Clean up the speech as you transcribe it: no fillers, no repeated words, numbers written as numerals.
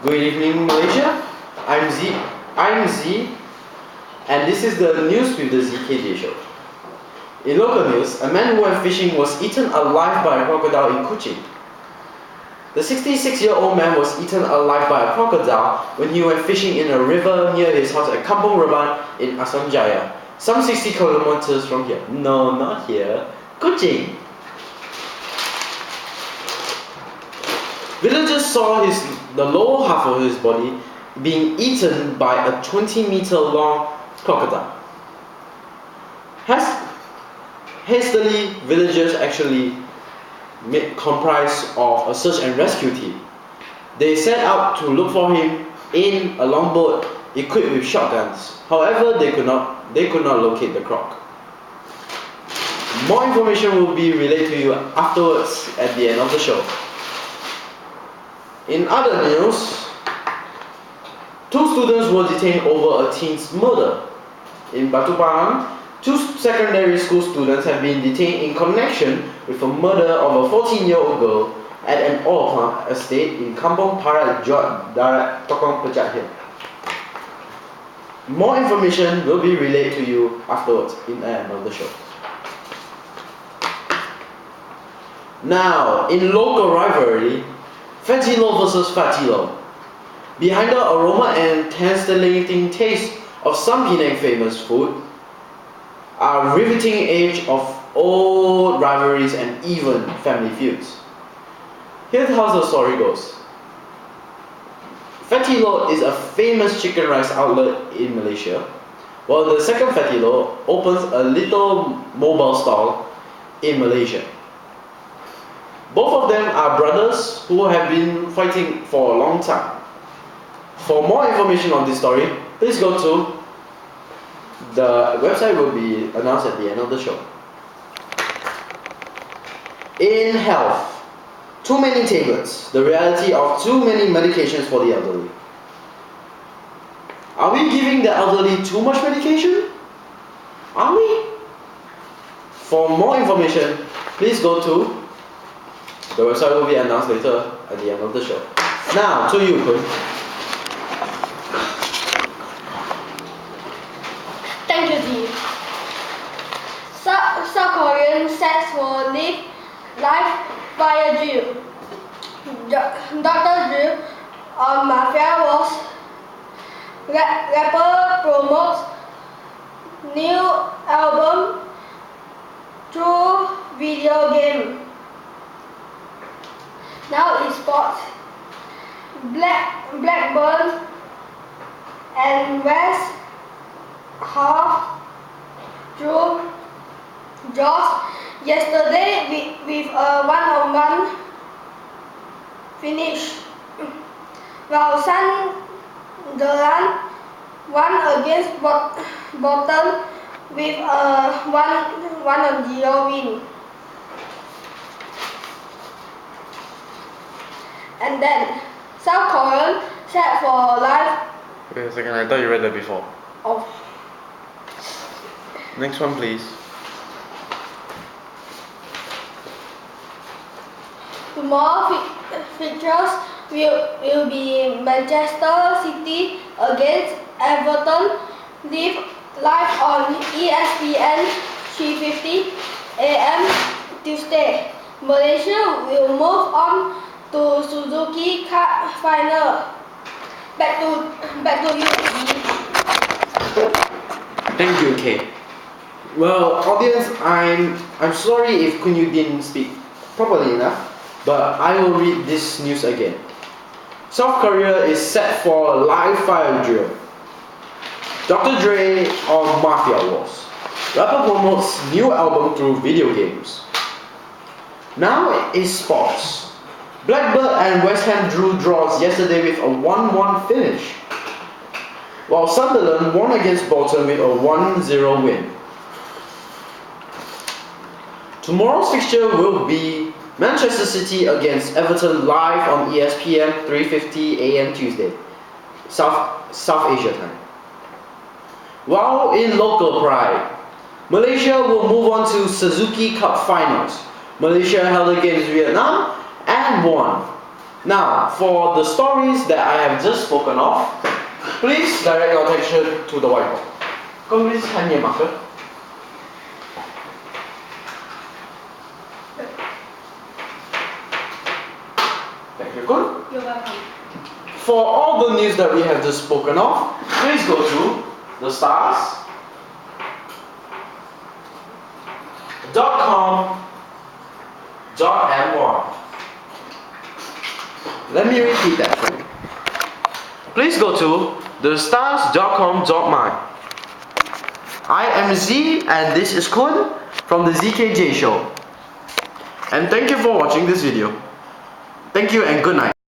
Good evening, Malaysia. I'm Z. I'm Z, and this is the news with the ZKJ show. In local news, a man who went fishing was eaten alive by a crocodile in Kuching. The 66-year-old man was eaten alive by a crocodile when he went fishing in a river near his house at Kampung Reban in Asam Jaya, some 60 kilometers from here. No, not here. Kuching. Villagers saw the lower half of his body being eaten by a 20-meter long crocodile. Hastily, villagers actually comprised of a search and rescue team. They set out to look for him in a longboat equipped with shotguns. However, they could not locate the croc. More information will be relayed to you afterwards at the end of the show. In other news, 2 students were detained over a teen's murder. In Batu Pahat, 2 secondary school students have been detained in connection with a murder of a 14-year-old girl at an oil palm estate in Kampung Parat Darat, Tokong Pejat Hill. More information will be relayed to you afterwards in the end of the show. Now, in local rivalry, Fatty Lo versus Fatty Lo. Behind the aroma and tantalizing taste of some Penang famous food are riveting age of old rivalries and even family feuds. Here's how the story goes. Fatty Lo is a famous chicken rice outlet in Malaysia, while the second Fatty Lo opens a little mobile stall in Malaysia. Both of them are brothers who have been fighting for a long time. For more information on this story, please go to the website will be announced at the end of the show. In health, too many tablets, the reality of too many medications for the elderly. Are we giving the elderly too much medication? Are we? For more information, please go to the website will be announced later at the end of the show. Now, to you, Kun. Thank you, Dee. South Korean sets for live fire drill. Dr. Drill on Mafia was rapper promotes new album through video game. Now it's sports. Blackburn and West Ham drew draws yesterday with a 1-1 finish, while Sunderland won against Bolton with a 1-0 win. And then South Korean set for live. Wait a second, I thought you read that before. Oh. Next one, please. Tomorrow fixtures will be Manchester City against Everton, live on ESPN 3:50 AM Tuesday. Malaysia will move on to Suzuki Cup final. Back to you. Thank you, Kay. Well, audience, I'm sorry if Kunyu didn't speak properly enough, but I will read this news again. South Korea is set for a live fire drill. Dr. Dre on Mafia Wars. Rapper promotes new album through video games. Now is sports. Blackburn and West Ham drew draws yesterday with a 1-1 finish, while Sunderland won against Bolton with a 1-0 win. Tomorrow's fixture will be Manchester City against Everton live on ESPN 3:50 AM Tuesday, South Asia time. While in local pride, Malaysia will move on to Suzuki Cup finals. Malaysia held against Vietnam and won. Now, for the stories that I have just spoken of, please direct your attention to the whiteboard. Con please hand me a marker. Thank you, good. You're welcome. For all the news that we have just spoken of, please go to the stars.com.my. Let me repeat that for you. Please go to thestars.com.my. I am Z and this is Kun from the ZKJ show. And thank you for watching this video. Thank you and good night.